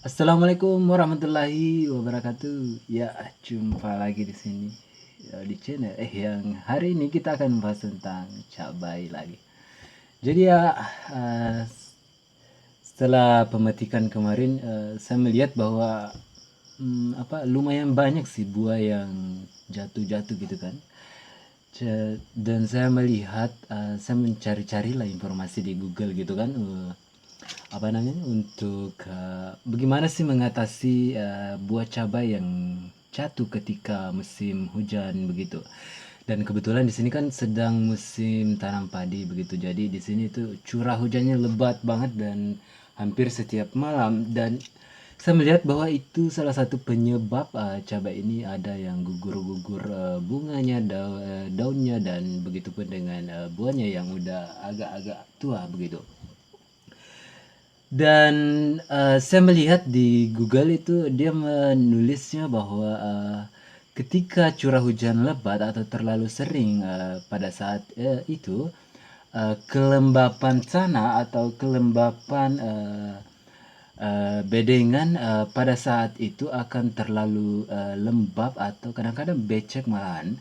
Assalamualaikum warahmatullahi wabarakatuh. Ya, jumpa lagi di sini di channel yang hari ini kita akan membahas tentang cabai lagi. Jadi ya, eh, setelah pemetikan kemarin, saya melihat bahwa lumayan banyak sih buah yang jatuh-jatuh gitu kan. Dan saya melihat, saya mencari-cari lah informasi di Google gitu kan, apa namanya, untuk bagaimana sih mengatasi buah cabai yang jatuh ketika musim hujan begitu. Dan kebetulan di sini kan sedang musim tanam padi begitu. Jadi di sini tuh curah hujannya lebat banget dan hampir setiap malam, dan saya melihat bahwa itu salah satu penyebab cabai ini ada yang gugur-gugur bunganya, daunnya, dan begitupun dengan buahnya yang udah agak-agak tua begitu. Dan saya melihat di Google itu dia menulisnya bahwa ketika curah hujan lebat atau terlalu sering pada saat itu, kelembapan tanah atau kelembapan bedengan pada saat itu akan terlalu lembab atau kadang-kadang becek malahan,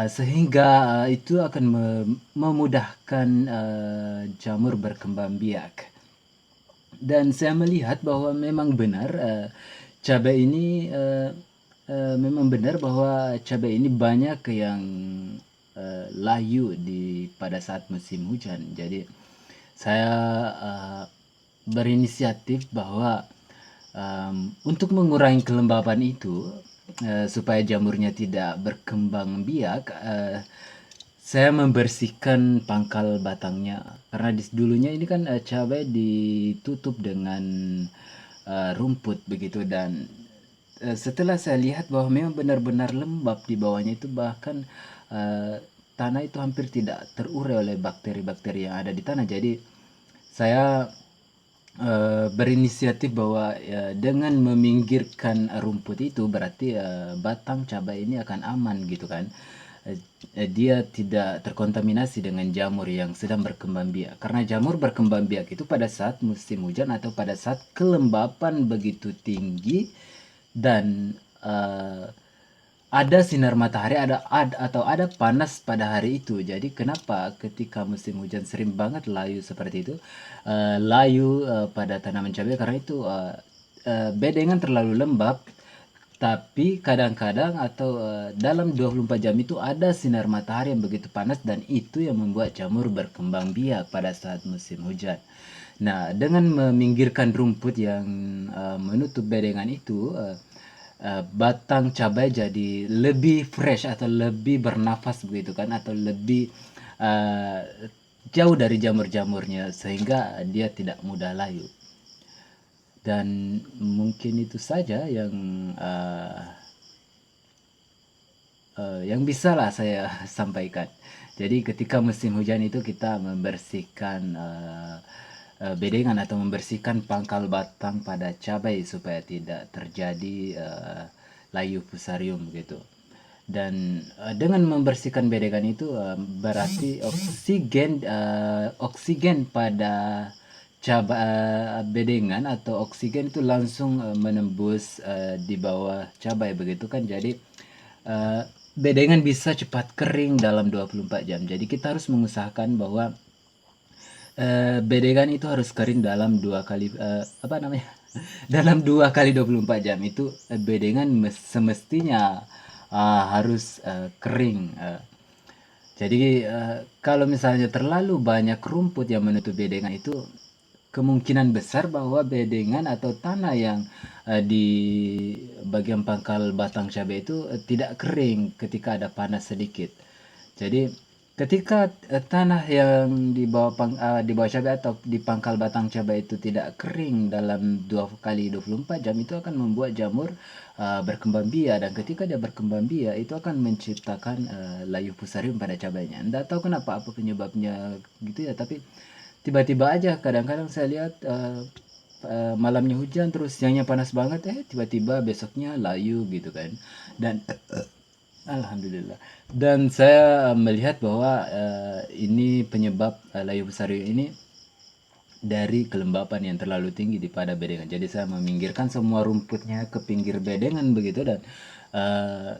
sehingga itu akan memudahkan jamur berkembang biak. Dan saya melihat bahwa memang benar, cabai ini memang benar bahwa cabai ini banyak yang layu pada saat musim hujan. Jadi saya berinisiatif bahwa untuk mengurangi kelembapan itu, supaya jamurnya tidak berkembang biak, saya membersihkan pangkal batangnya karena dulunya ini kan cabai ditutup dengan rumput begitu. Dan setelah saya lihat bahwa memang benar-benar lembab di bawahnya itu, bahkan tanah itu hampir tidak terurai oleh bakteri-bakteri yang ada di tanah. Jadi saya berinisiatif bahwa dengan meminggirkan rumput itu berarti batang cabai ini akan aman gitu kan. Dia tidak terkontaminasi dengan jamur yang sedang berkembang biak. Karena jamur berkembang biak itu pada saat musim hujan atau pada saat kelembapan begitu tinggi, dan ada sinar matahari, atau ada panas pada hari itu. Jadi kenapa ketika musim hujan sering banget layu seperti itu, layu pada tanaman cabai karena itu bedengan terlalu lembab. Tapi kadang-kadang atau dalam 24 jam itu ada sinar matahari yang begitu panas, dan itu yang membuat jamur berkembang biak pada saat musim hujan. Nah, dengan meminggirkan rumput yang menutup bedengan itu, batang cabai jadi lebih fresh atau lebih bernafas begitu kan, atau lebih uh, jauh dari jamur-jamurnya sehingga dia tidak mudah layu. Dan mungkin itu saja yang bisa lah saya sampaikan. Jadi ketika musim hujan itu kita membersihkan bedengan atau membersihkan pangkal batang pada cabai supaya tidak terjadi layu fusarium gitu. Dan dengan membersihkan bedengan itu berarti oksigen pada bedengan atau oksigen itu langsung menembus di bawah cabai begitu kan. Jadi eh, bedengan bisa cepat kering dalam 24 jam. Jadi kita harus mengusahakan bahwa bedengan itu harus kering dalam dua kali apa namanya dalam 2 kali 24 jam itu. Bedengan semestinya harus kering. Jadi kalau misalnya terlalu banyak rumput yang menutup bedengan itu, kemungkinan besar bahwa bedengan atau tanah yang di bagian pangkal batang cabai itu tidak kering ketika ada panas sedikit. Jadi ketika tanah yang di bawah cabai atau di pangkal batang cabai itu tidak kering dalam 2 kali 24 jam, itu akan membuat jamur berkembang biak. Dan ketika dia berkembang biak itu akan menciptakan layu fusarium pada cabainya. Nggak tahu kenapa, apa penyebabnya gitu ya, tapi tiba-tiba aja kadang-kadang saya lihat malamnya hujan terus siangnya panas banget, tiba-tiba besoknya layu gitu kan. Dan alhamdulillah. Dan saya melihat bahwa ini penyebab layu fusarium ini dari kelembapan yang terlalu tinggi di pada bedengan. Jadi saya meminggirkan semua rumputnya ke pinggir bedengan begitu, dan uh,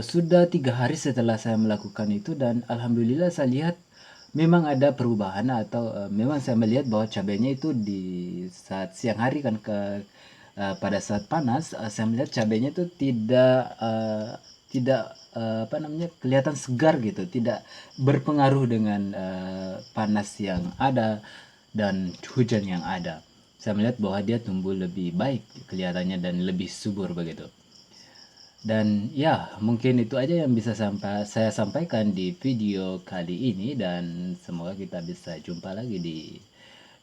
sudah 3 hari setelah saya melakukan itu, dan alhamdulillah saya lihat memang ada perubahan, atau memang saya melihat bahwa cabenya itu di saat siang hari kan, pada saat panas, saya melihat cabenya itu tidak apa namanya, kelihatan segar gitu, tidak berpengaruh dengan panas yang ada dan hujan yang ada. Saya melihat bahwa dia tumbuh lebih baik kelihatannya dan lebih subur begitu. Dan ya, mungkin itu aja yang bisa saya sampaikan di video kali ini, dan semoga kita bisa jumpa lagi di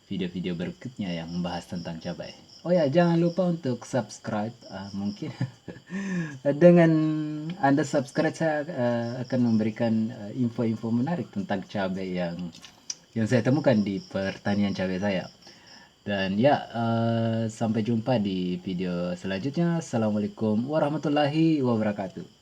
video-video berikutnya yang membahas tentang cabai. Oh ya, jangan lupa untuk subscribe. Mungkin dengan Anda subscribe, saya akan memberikan info-info menarik tentang cabai yang saya temukan di pertanian cabai saya. Dan ya, sampai jumpa di video selanjutnya. Assalamualaikum warahmatullahi wabarakatuh.